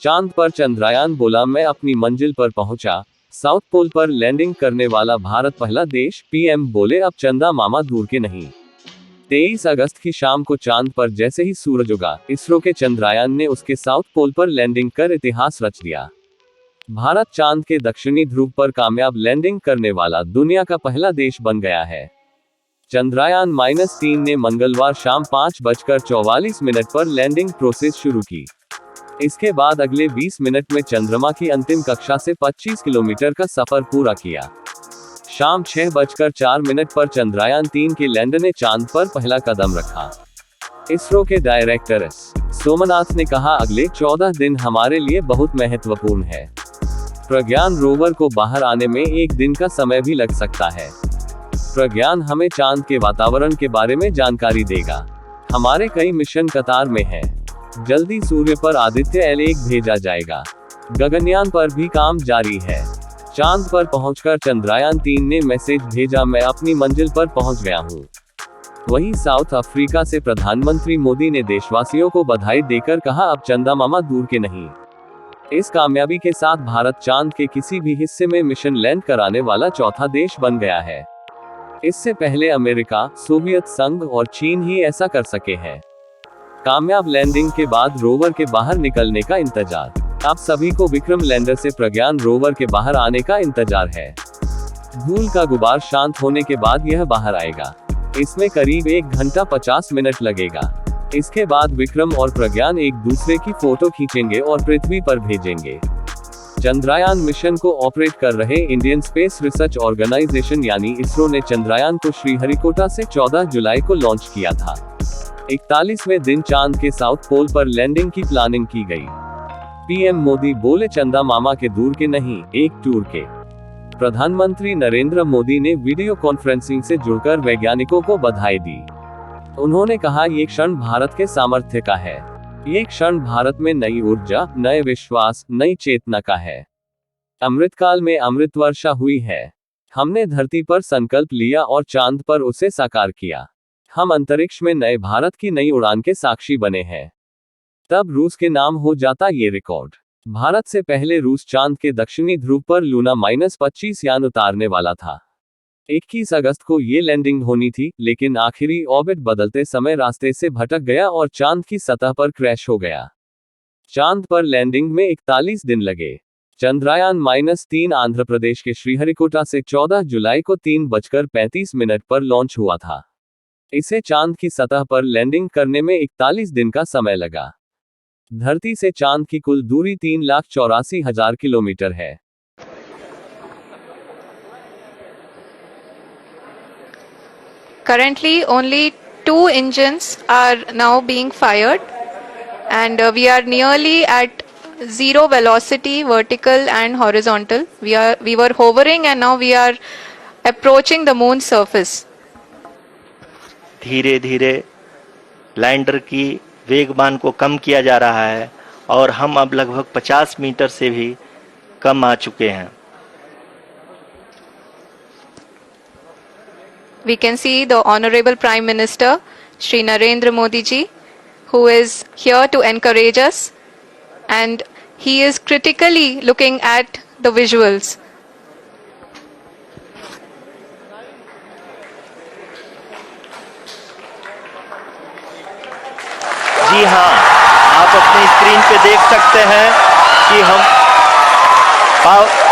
चांद पर चंद्रयान बोला, मैं अपनी मंजिल पर पहुंचा। साउथ पोल पर लैंडिंग करने वाला भारत पहला देश। पीएम बोले, अब चंदा मामा दूर के नहीं। 23 अगस्त की शाम को चांद पर जैसे ही सूरज उगा, इसरो के चंद्रयान ने उसके साउथ पोल पर लैंडिंग कर इतिहास रच दिया। भारत चांद के दक्षिणी ध्रुव पर कामयाब लैंडिंग करने वाला दुनिया का पहला देश बन गया है। चंद्रयान -3 ने मंगलवार शाम 5:44 पर लैंडिंग प्रोसेस शुरू की। इसके बाद अगले 20 मिनट में चंद्रमा की अंतिम कक्षा से 25 किलोमीटर का सफर पूरा किया। शाम 6:04 पर चंद्रयान 3 के लैंडर ने चांद पर पहला कदम रखा। इसरो के डायरेक्टर एस सोमनाथ ने कहा, अगले 14 दिन हमारे लिए बहुत महत्वपूर्ण है। प्रज्ञान रोवर को बाहर आने में एक दिन का समय भी लग सकता है। प्रज्ञान हमें चांद के वातावरण के बारे में जानकारी देगा। हमारे कई मिशन कतार में हैं। जल्दी सूर्य पर आदित्य L1 भेजा जाएगा। गगनयान पर भी काम जारी है। चांद पर पहुंचकर चंद्रयान 3 ने मैसेज भेजा, मैं अपनी मंजिल पर पहुंच गया हूं। वहीं साउथ अफ्रीका से प्रधानमंत्री मोदी ने देशवासियों को बधाई देकर कहा, अब चंदा मामा दूर के नहीं। इस कामयाबी के साथ भारत चांद के किसी भी हिस्से में मिशन लैंड कराने वाला चौथा देश बन गया है। इससे पहले अमेरिका, सोवियत संघ और चीन ही ऐसा कर सके हैं। कामयाब लैंडिंग के बाद रोवर के बाहर निकलने का इंतजार। अब सभी को विक्रम लैंडर से प्रज्ञान रोवर के बाहर आने का इंतजार है। धूल का गुबार शांत होने के बाद यह बाहर आएगा। इसमें करीब 1 घंटा 50 मिनट लगेगा। इसके बाद विक्रम और प्रज्ञान एक दूसरे की फोटो खींचेंगे और पृथ्वी पर भेजेंगे। चंद्रयान मिशन को ऑपरेट कर रहे इंडियन स्पेस रिसर्च ऑर्गेनाइजेशन यानी इसरो ने चंद्रयान को श्रीहरिकोटा से 14 जुलाई को लॉन्च किया था। 41वें दिन चांद के साउथ पोल पर लैंडिंग की प्लानिंग की गई। पीएम मोदी बोले, चंदा मामा के दूर के नहीं, एक टूर के। प्रधानमंत्री नरेंद्र मोदी ने वीडियो कॉन्फ्रेंसिंग से जुड़कर वैज्ञानिकों को बधाई दी। उन्होंने कहा, ये क्षण भारत के सामर्थ्य का है। ये क्षण भारत में नई ऊर्जा, नए विश्वास, नई चेतना का है। अमृतकाल में अमृत वर्षा हुई है। हमने धरती पर संकल्प लिया और चांद पर उसे साकार किया। हम अंतरिक्ष में नए भारत की नई उड़ान के साक्षी बने हैं। तब रूस के नाम हो जाता ये रिकॉर्ड। भारत से पहले रूस चांद के दक्षिणी ध्रुव पर लूना -25 यान उतारने वाला था। 21 अगस्त को ये लैंडिंग होनी थी, लेकिन आखिरी ऑर्बिट बदलते समय रास्ते से भटक गया और चांद की सतह पर क्रैश हो गया। चांद पर लैंडिंग में 41 दिन लगे। चंद्रयान -3 आंध्र प्रदेश के श्रीहरिकोटा से 14 जुलाई को 3:35 पर लॉन्च हुआ था। इसे चांद की सतह पर लैंडिंग करने में 41 दिन का समय लगा। धरती से चांद की कुल दूरी 3,84,000 किलोमीटर है। Currently, only 2 engines are now being fired, and we are nearly at 0 velocity, vertical and horizontal. We were hovering, and now we are approaching the moon's surface. धीरे धीरे लैंडर की वेगमान को कम किया जा रहा है और हम अब लगभग 50 मीटर से भी कम आ चुके हैं। We can see the Honorable Prime Minister, Shri Narendra Modi ji, who is here to encourage us, and he is critically looking at the visuals. जी हाँ, आप अपनी स्क्रीन पे देख सकते हैं कि हम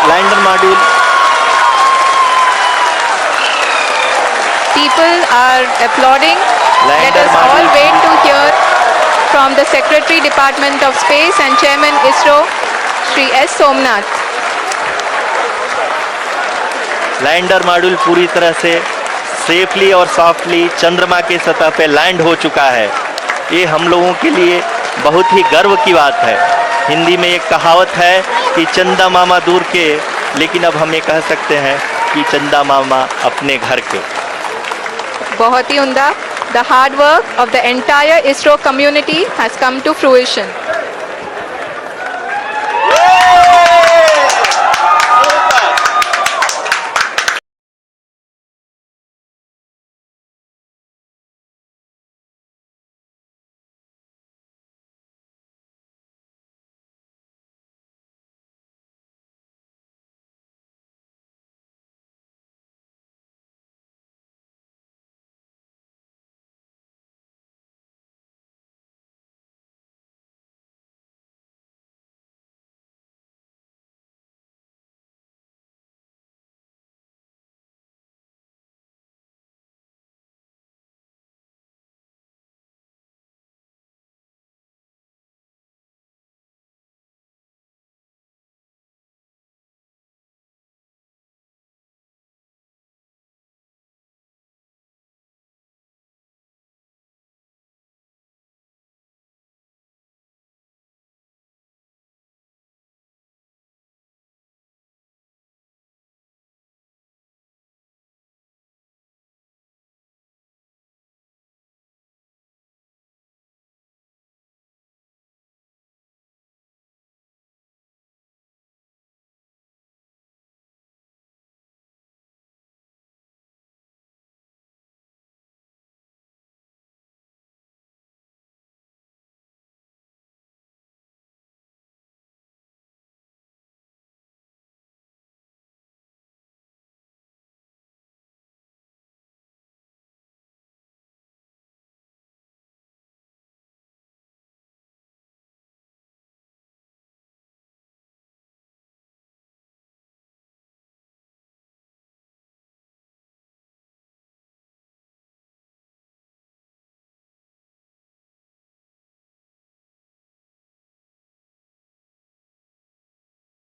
lander module. People are applauding. Let us all wait to hear from the Secretary Department of Space and Chairman ISRO, Shri S. Somnath. Lander module पूरी तरह से सेफली और सॉफ्टली चंद्रमा के सतह पे लैंड हो चुका है। ये हम लोगों के लिए बहुत ही गर्व की बात है। हिंदी में एक कहावत है कि चंदा मामा दूर के, लेकिन अब हम ये कह सकते हैं कि चंदा मामा अपने घर के। बहुत ही उम्दा। The hard work of the entire ISRO community has come to fruition.